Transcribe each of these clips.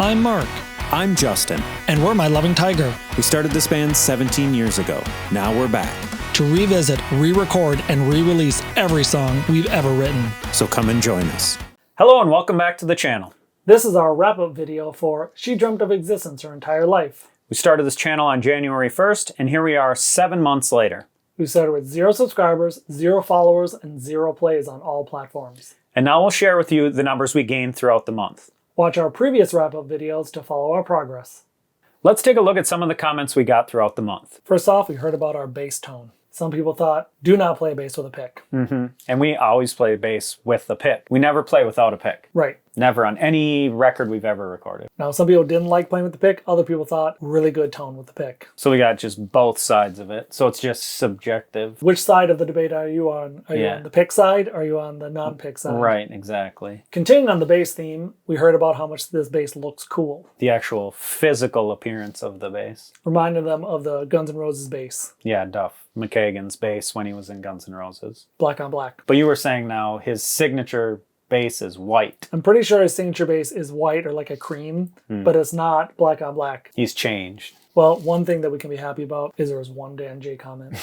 I'm Mark. I'm Justin. And we're My Loving Tiger. We started this band 17 years ago. Now we're back. To revisit, re-record, and re-release every song we've ever written. So come and join us. Hello and welcome back to the channel. This is our wrap-up video for She Dreamt of Existence Her Entire Life. We started this channel on January 1st, and here we are 7 months later. We started with 0 subscribers, 0 followers, and 0 plays on all platforms. And now we'll share with you the numbers we gained throughout the month. Watch our previous wrap-up videos to follow our progress. Let's take a look at some of the comments we got throughout the month. First off, we heard about our bass tone. Some people thought, do not play bass with a pick. And we always play bass with the pick. We never play without a pick. Right. Never on any record we've ever recorded. Now, some people didn't like playing with the pick. Other people thought, really good tone with the pick. So we got just both sides of it. So it's just subjective. Which side of the debate are you on? Are you on the pick side or are you on the non-pick side? Right, exactly. Continuing on the bass theme, we heard about how much this bass looks cool. The actual physical appearance of the bass. Reminded them of the Guns N' Roses bass. Yeah, Duff McKagan's bass when he was in Guns N' Roses. Black on black. But you were saying now his signature bass is white. I'm pretty sure his signature bass is white or like a cream, but it's not black on black. He's changed. Well, one thing that we can be happy about is there was one Dan J comment.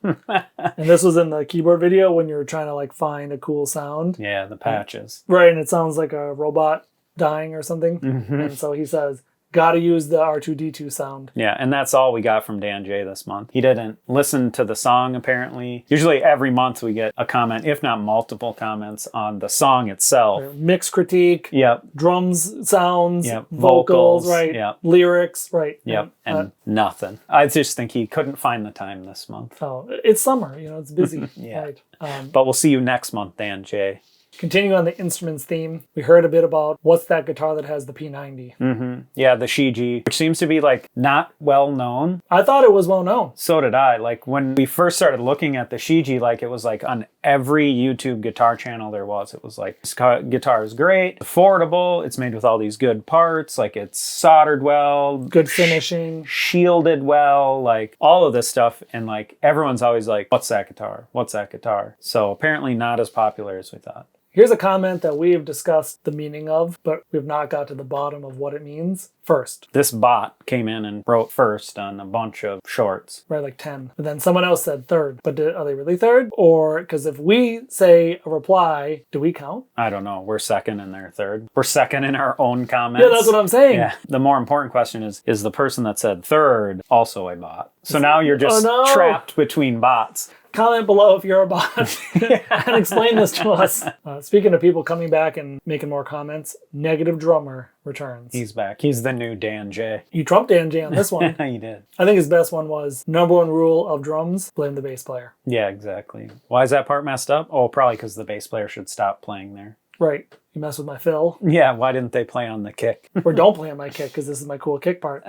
And this was in the keyboard video when you're trying to like find a cool sound. Yeah, the patches. Right, and it sounds like a robot dying or something. And so he says, gotta use the R2-D2 sound. Yeah, and that's all we got from Dan J this month. He didn't listen to the song, apparently. Usually every month we get a comment, if not multiple comments, on the song itself. Mix critique. Yep. Drums, sounds, Yep. vocals, right? Yep. Lyrics, right? Yep. And nothing. I just think he couldn't find the time this month. Oh, it's summer, it's busy. Yeah. Right. But we'll see you next month, Dan J. Continuing on the instruments theme, we heard a bit about what's that guitar that has the P90. Yeah, the Shiji, which seems to be like not well known. I thought it was well known. So did I. Like when we first started looking at the Shiji, like it was like on every YouTube guitar channel there was. It was like, this guitar is great, affordable, it's made with all these good parts, like it's soldered well. Good finishing. Shielded well, like all of this stuff. And like everyone's always like, what's that guitar? What's that guitar? So apparently not as popular as we thought. Here's a comment that we have discussed the meaning of, but we've not got to the bottom of what it means. First. This bot came in and wrote first on a bunch of shorts. Right, like 10. But then someone else said third. But are they really third? Or, because if we say a reply, do we count? I don't know. We're second and they're third. We're second in our own comments. Yeah, that's what I'm saying. Yeah. The more important question is the person that said third also a bot? So now you're just trapped between bots. Comment below if you're a bot and explain this to us. Speaking of people coming back and making more comments, Negative Drummer returns. He's back. He's the new Dan J. You trumped Dan J on this one. He did. I think his best one was number one rule of drums, blame the bass player. Yeah, exactly. Why is that part messed up? Oh, probably because the bass player should stop playing there. Right. You mess with my fill. Yeah, why didn't they play on the kick? Or don't play on my kick because this is my cool kick part.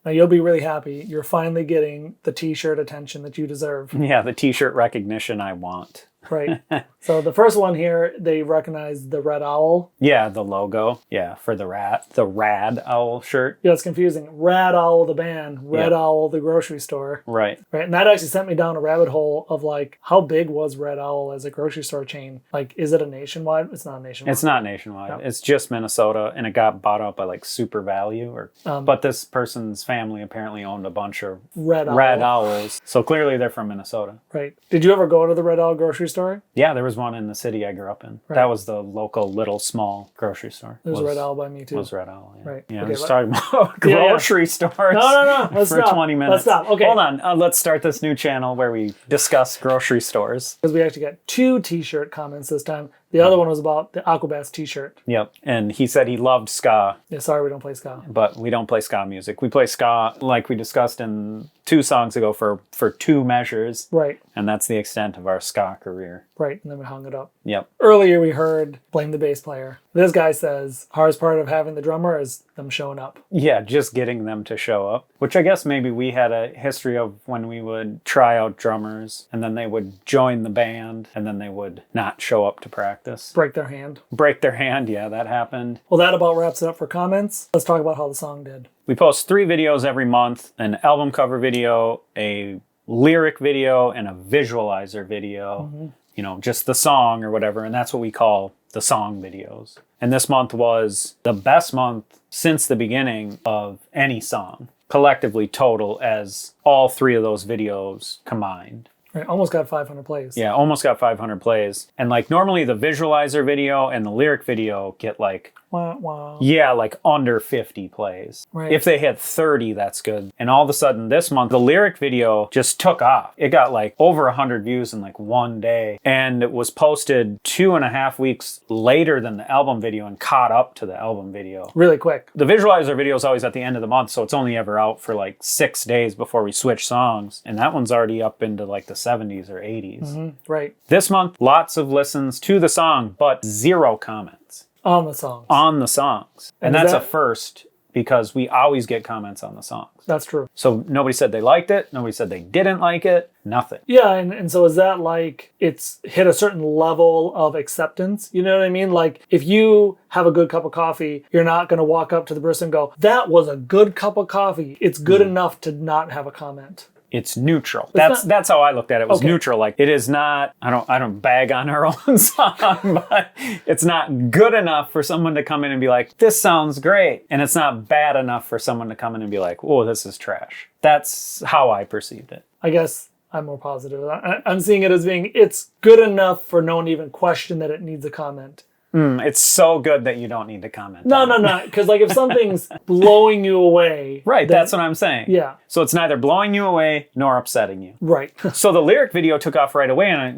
Now, you'll be really happy. You're finally getting the t-shirt attention that you deserve. Yeah, the t-shirt recognition I want. Right. So the first one here, they recognize the red owl. Yeah, the logo. Yeah, for the rad owl shirt. Yeah, it's confusing. Rad Owl, the band. Red Owl, the grocery store. Right. Right. And that actually sent me down a rabbit hole of like, how big was Red Owl as a grocery store chain? Like, is it a nationwide? It's not nationwide. It's not nationwide. No. It's just Minnesota, and it got bought out by like Super Value. But this person's family apparently owned a bunch of red owls. So clearly they're from Minnesota. Right. Did you ever go to the Red Owl grocery store? Yeah, there was one in the city I grew up in. Right. That was the local little small grocery store. There's a Red Owl by me too. Was Red Owl, yeah. Right. Yeah, okay, we're talking about grocery stores. No. Let's for stop. 20 minutes. Let's stop. Okay. Hold on. Let's start this new channel where we discuss grocery stores. Because we actually got 2 t-shirt comments this time. The other one was about the Aquabats t-shirt. Yep. And he said he loved ska. Yeah, sorry we don't play ska. But we don't play ska music. We play ska, like we discussed in 2 songs ago, for 2 measures. Right. And that's the extent of our ska career. Right. And then we hung it up. Yep. Earlier we heard blame the bass player. This guy says hardest part of having the drummer is them showing up. Yeah, just getting them to show up. Which I guess maybe we had a history of when we would try out drummers and then they would join the band and then they would not show up to practice. Break their hand. Break their hand, yeah, that happened. Well, that about wraps it up for comments. Let's talk about how the song did. We post 3 videos every month, an album cover video, a lyric video, and a visualizer video. You know, just the song or whatever, and that's what we call the song videos. And this month was the best month since the beginning of any song, collectively total, as all 3 of those videos combined. Right, almost got 500 plays. Yeah, almost got 500 plays. And like normally the visualizer video and the lyric video get like, Wow, wow. yeah, like under 50 plays. Right. If they hit 30, that's good. And all of a sudden this month, the lyric video just took off. It got like over 100 views in like one day. And it was posted 2.5 weeks later than the album video and caught up to the album video. Really quick. The visualizer video is always at the end of the month, so it's only ever out for like 6 days before we switch songs. And that one's already up into like the 70s or 80s. Mm-hmm. Right. This month, lots of listens to the song, but 0 comments. On the songs. On the songs. And is that's that- a first because we always get comments on the songs. That's true. So nobody said they liked it. Nobody said they didn't like it. Nothing. Yeah, and so is that like it's hit a certain level of acceptance? You know what I mean? Like if you have a good cup of coffee, you're not going to walk up to the barista and go, "That was a good cup of coffee." It's good enough to not have a comment. It's neutral. That's how I looked at it. It was neutral. Like it is not, I don't bag on our own song, but it's not good enough for someone to come in and be like, "This sounds great." And it's not bad enough for someone to come in and be like, "Oh, this is trash." That's how I perceived it. I guess I'm more positive. I'm seeing it as being, it's good enough for no one to even question that it needs a comment. It's so good that you don't need to comment. No. Because like if something's blowing you away. Right, then, that's what I'm saying. Yeah. So it's neither blowing you away nor upsetting you. Right. So the lyric video took off right away, and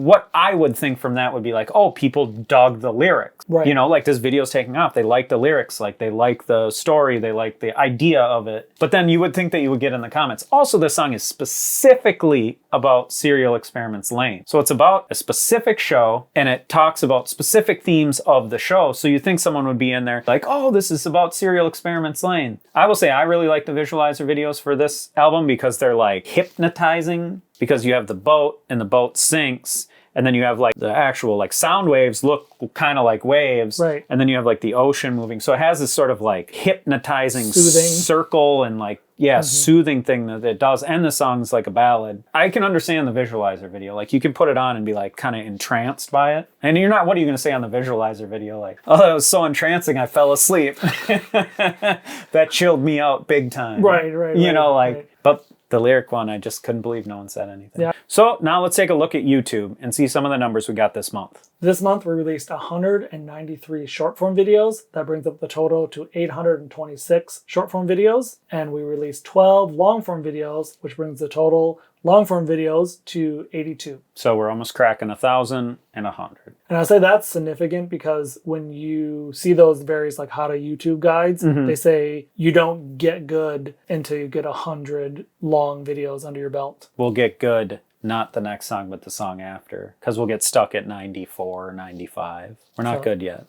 what I would think from that would be like, oh, people dug the lyrics. Right. Like this video's taking off. They like the lyrics, like they like the story, they like the idea of it. But then you would think that you would get in the comments. Also, this song is specifically about Serial Experiments Lane. So it's about a specific show, and it talks about specific themes of the show. So you think someone would be in there like, oh, this is about Serial Experiments Lane. I will say I really like the visualizer videos for this album because they're like hypnotizing, because you have the boat and the boat sinks, and then you have like the actual like sound waves look kind of like waves. Right. And then you have like the ocean moving. So it has this sort of like hypnotizing Soothing. circle and like, soothing thing that it does. And the song's like a ballad. I can understand the visualizer video. Like you can put it on and be like kind of entranced by it. And you're not, what are you going to say on the visualizer video? Like, oh, that was so entrancing, I fell asleep. That chilled me out big time. Right. But the lyric one, I just couldn't believe no one said anything. Yeah. So now let's take a look at YouTube and see some of the numbers we got this month. This month we released 193 short form videos. That brings up the total to 826 short form videos. And we released 12 long form videos, which brings the total long form videos to 82. So we're almost cracking 1,000 and 100. And I say that's significant because when you see those various like how to YouTube guides, they say you don't get good until you get 100 long videos under your belt. We'll get good, not the next song, but the song after, because we'll get stuck at 94 or 95. We're not good yet.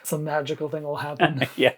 Some magical thing will happen. Yeah.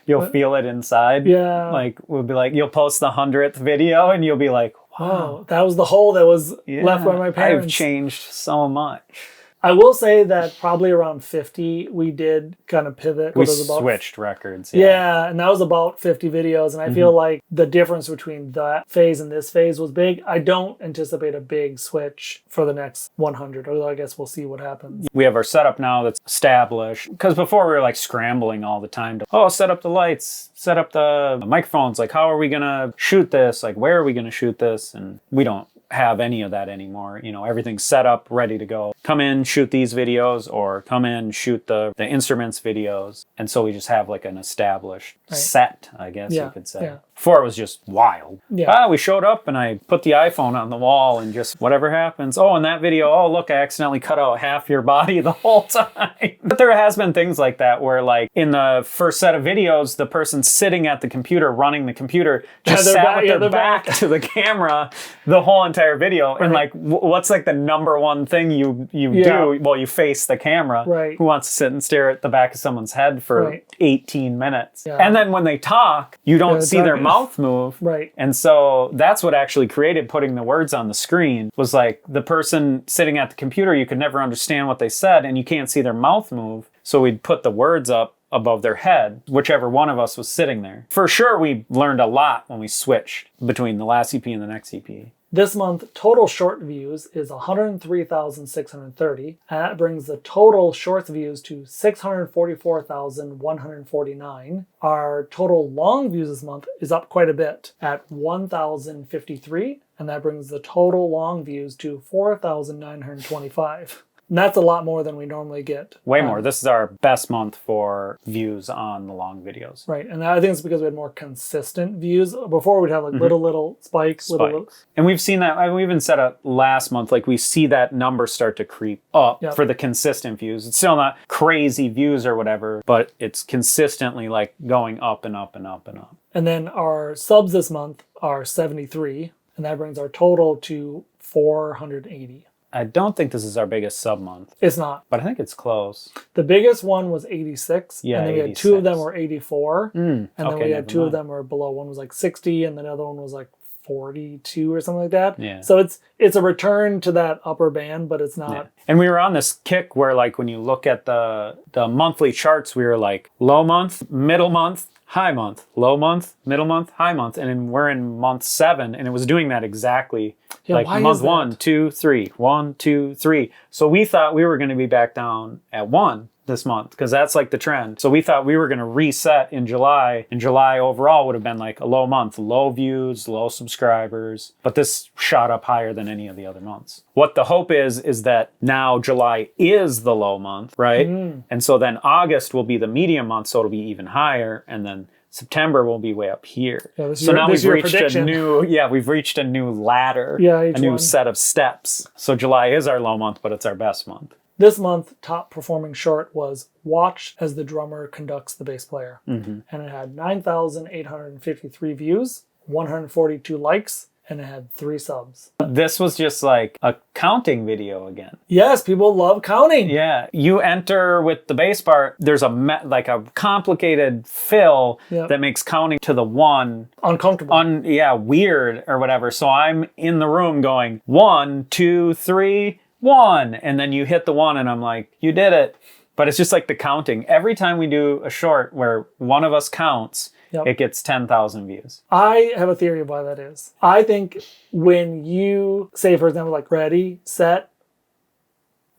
You'll feel it inside. Yeah. Like, we'll be like, you'll post the 100th video and you'll be like, wow. Oh, that was the hole that was left by my parents. I've changed so much. I will say that probably around 50, we did kind of pivot. We switched records. Yeah, and that was about 50 videos. And I feel like the difference between that phase and this phase was big. I don't anticipate a big switch for the next 100, although I guess we'll see what happens. We have our setup now that's established. Because before we were like scrambling all the time to, set up the lights, set up the microphones. Like, how are we going to shoot this? Like, where are we going to shoot this? And we don't have any of that anymore. Everything's set up, ready to go. Come in, shoot these videos, or come in, shoot the instruments videos. And so we just have like an established set, I guess you could say. Yeah. Before it was just wild. Yeah. We showed up and I put the iPhone on the wall and just whatever happens. Oh, in that video, oh, look, I accidentally cut out half your body the whole time. But there has been things like that where like in the first set of videos, the person sitting at the computer, running the computer, just sat with their back to the camera the whole entire video. Right. And like, what's like the number one thing you do? Well, you face the camera. Right. Who wants to sit and stare at the back of someone's head for 18 minutes? Yeah. And then when they talk, you don't see their mouth move. Right. And so that's what actually created putting the words on the screen, was like the person sitting at the computer, you could never understand what they said and you can't see their mouth move. So we'd put the words up above their head, whichever one of us was sitting there. For sure, we learned a lot when we switched between the last EP and the next EP. This month, total short views is 103,630, and that brings the total shorts views to 644,149. Our total long views this month is up quite a bit at 1,053, and that brings the total long views to 4,925. And that's a lot more than we normally get. Way more. This is our best month for views on the long videos. Right. And I think it's because we had more consistent views. Before we'd have like little spikes. Little. And we've seen that. We even said it last month. Like we see that number start to creep up for the consistent views. It's still not crazy views or whatever, but it's consistently like going up and up and up and up. And then our subs this month are 73. And that brings our total to 480. I don't think this is our biggest sub month. It's not. But I think it's close. The biggest one was 86. Yeah, and then we 86. had two of them were 84. And then we had two mind. of them were below. One was like 60 and the other one was like 42 or something like that. Yeah. So it's a return to that upper band, but it's not. Yeah. And we were on this kick where like when you look at the monthly charts, we were like low month, middle month, high month, low month, middle month, high month. And then we're in month 7 and it was doing that exactly. Yeah, like why month is that? 1, 2, 3, 1, 2, 3. So we thought we were going to be back down at 1 this month because that's like the trend. So we thought we were going to reset in July, and July overall would have been like a low month, low views, low subscribers, but this shot up higher than any of the other months. What the hope is that now July is the low month, right? And so then August will be the medium month, so it'll be even higher, and then September will be way up here. Yeah, so now we've reached a new, we've reached a new ladder, a new set of steps. So July is our low month, but it's our best month. This month, top performing short was Watch as the Drummer Conducts the Bass Player. And it had 9,853 views, 142 likes, and it had 3 subs. This was just like a counting video again. Yes, people love counting. Yeah, you enter with the bass part. There's a complicated fill that makes counting to the 1 uncomfortable. Weird or whatever. So I'm in the room going 1, 2, 3, 1, and then you hit the 1, and I'm like, you did it. But it's just like the counting. Every time we do a short where one of us counts, it gets 10,000 views. I have a theory of why that is. I think when you say, for example, like ready, set,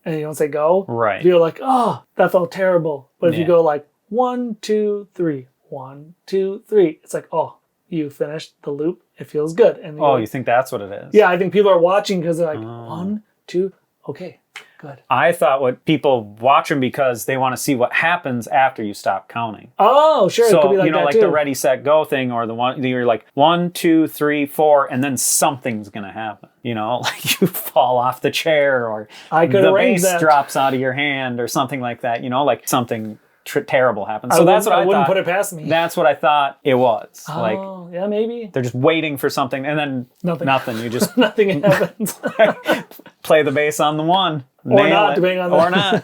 and you don't say go, you're like, oh, that felt terrible. But if you go like 1, 2, 3, 1, 2, 3, it's like, oh, you finished the loop. It feels good. And you think that's what it is? Yeah, I think people are watching because they're like, 1, 2, okay. Good. I thought what people watch them because they want to see what happens after you stop counting. Oh, sure. So, it could be like that like too. the ready, set, go thing, or the one you're like 1, 2, 3, 4, and then something's going to happen. Like you fall off the chair or the bass drops out of your hand or something like that. Like something terrible happens. So that's what I wouldn't thought. Put it past me. That's what I thought it was. Oh, yeah, maybe. They're just waiting for something, and then nothing. You just nothing happens. play the bass on the 1. Or not,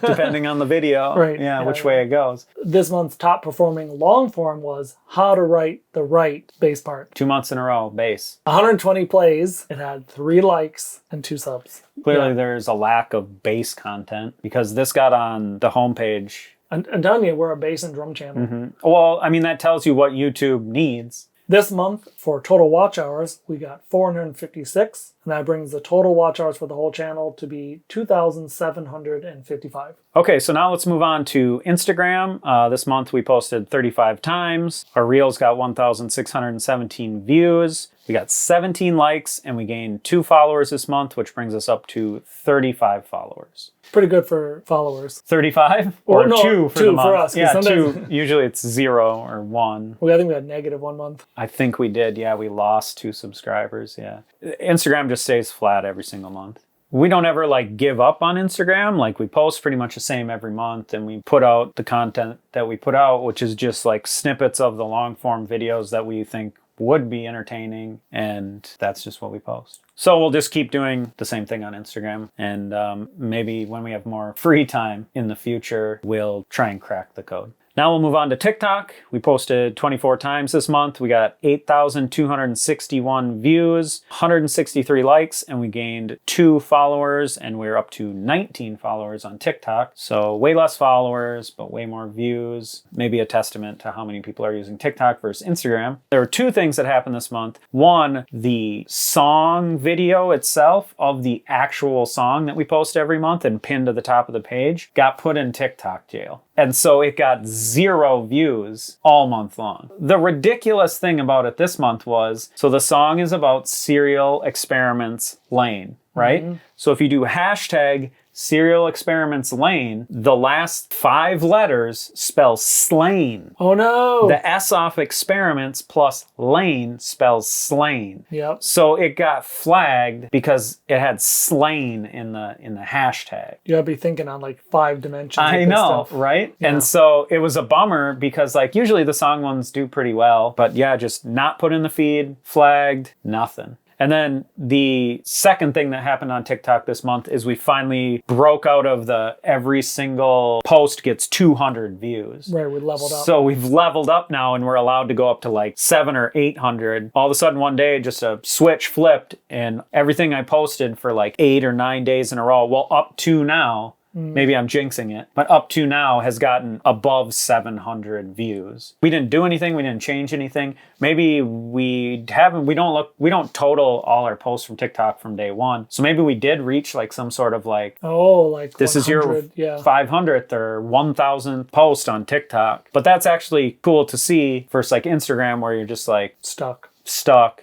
depending on the video. Right. Yeah, which way it goes. This month's top performing long form was How to Write the Right Bass Part. 2 months in a row, bass. 120 plays. It had 3 likes and 2 subs. Clearly there's a lack of bass content because this got on the homepage. I'm telling you, we're a bass and drum channel. Well, I mean, that tells you what YouTube needs. This month, for total watch hours, we got 456, and that brings the total watch hours for the whole channel to be 2,755. Okay, so now let's move on to Instagram. This month we posted 35 times. Our Reels got 1,617 views. We got 17 likes, and we gained 2 followers this month, which brings us up to 35 followers. Pretty good for followers. 35? Or no, 2 for the month? For us. Yeah, 2. Usually it's 0 or 1. Well, I think we had negative 1 month. I think we did. Yeah, we lost 2 subscribers. Yeah. Instagram just stays flat every single month. We don't ever give up on Instagram. We post pretty much the same every month, and we put out the content that we put out, which is just snippets of the long form videos that we think would be entertaining, and that's just what we post. So we'll just keep doing the same thing on Instagram, and maybe when we have more free time in the future, we'll try and crack the code. Now we'll move on to TikTok. We posted 24 times this month. We got 8,261 views, 163 likes, and we gained 2 followers, and we're up to 19 followers on TikTok. So way less followers, but way more views. Maybe a testament to how many people are using TikTok versus Instagram. There were 2 things that happened this month. One, the song video itself of the actual song that we post every month and pinned to the top of the page got put in TikTok jail. And so it got 0 views all month long. The ridiculous thing about it this month was, so the song is about Serial Experiments Lane, right? Mm-hmm. So if you do hashtag Serial Experiments Lane, the last 5 letters spell slain. Oh no! The S off experiments plus lane spells slain. Yep. So it got flagged because it had slain in the hashtag. You gotta be thinking on like 5 dimensions. I know, right? Yeah. And so it was a bummer because like usually the song ones do pretty well, but yeah, just not put in the feed, flagged, nothing. And then the second thing that happened on TikTok this month is we finally broke out of the every single post gets 200 views. Right, we leveled up. So we've leveled up now and we're allowed to go up to like 700 or 800. All of a sudden one day just a switch flipped and everything I posted for like 8 or 9 days in a row, well up to now, maybe I'm jinxing it, but up to now has gotten above 700 views. We didn't do anything. We didn't change anything. Maybe we don't total all our posts from TikTok from day one. So maybe we did reach like some sort of like, this is your 500th or 1000th post on TikTok. But that's actually cool to see versus like Instagram where you're just like stuck.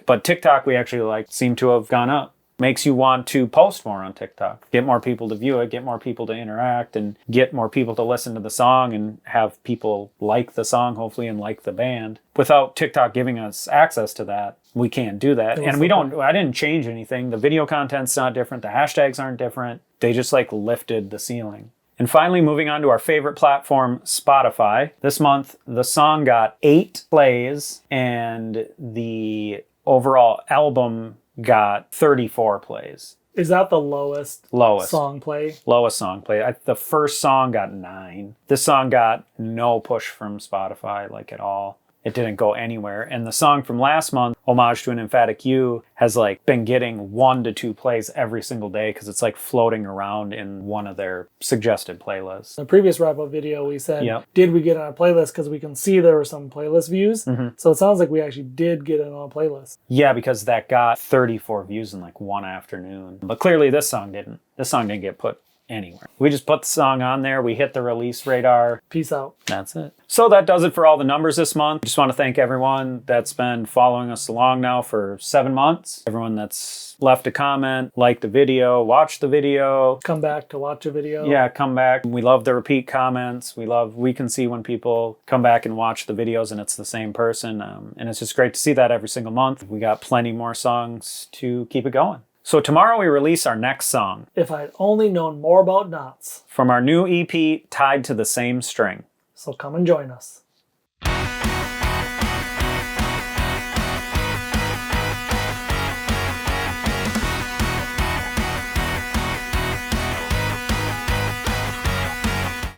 But TikTok, we actually like seem to have gone up. Makes you want to post more on TikTok. Get more people to view it, get more people to interact, and get more people to listen to the song and have people like the song, hopefully, and like the band. Without TikTok giving us access to that, we can't do that. And I didn't change anything. The video content's not different. The hashtags aren't different. They just like lifted the ceiling. And finally, moving on to our favorite platform, Spotify. This month, the song got 8 plays and the overall album got 34 plays. Is that the lowest song play? Lowest song play. The first song got 9. This song got no push from Spotify, like at all. It didn't go anywhere. And the song from last month, Homage to an Emphatic You, has like been getting 1 to 2 plays every single day because it's like floating around in one of their suggested playlists. In the previous wrap-up video, we said, did we get on a playlist? Because we can see there were some playlist views. Mm-hmm. So it sounds like we actually did get it on a playlist. Yeah, because that got 34 views in like one afternoon. But clearly this song didn't. This song didn't get put anywhere. We just put the song on there. We hit the release radar. Peace out. That's it. So that does it for all the numbers this month. Just want to thank everyone that's been following us along now for 7 months. Everyone that's left a comment, liked the video, watched the video. Come back to watch a video. Yeah, come back. We love the repeat comments. We can see when people come back and watch the videos and it's the same person. And it's just great to see that every single month. We got plenty more songs to keep it going. So tomorrow we release our next song. If I'd only known more about knots. From our new EP, Tied to the Same String. So come and join us.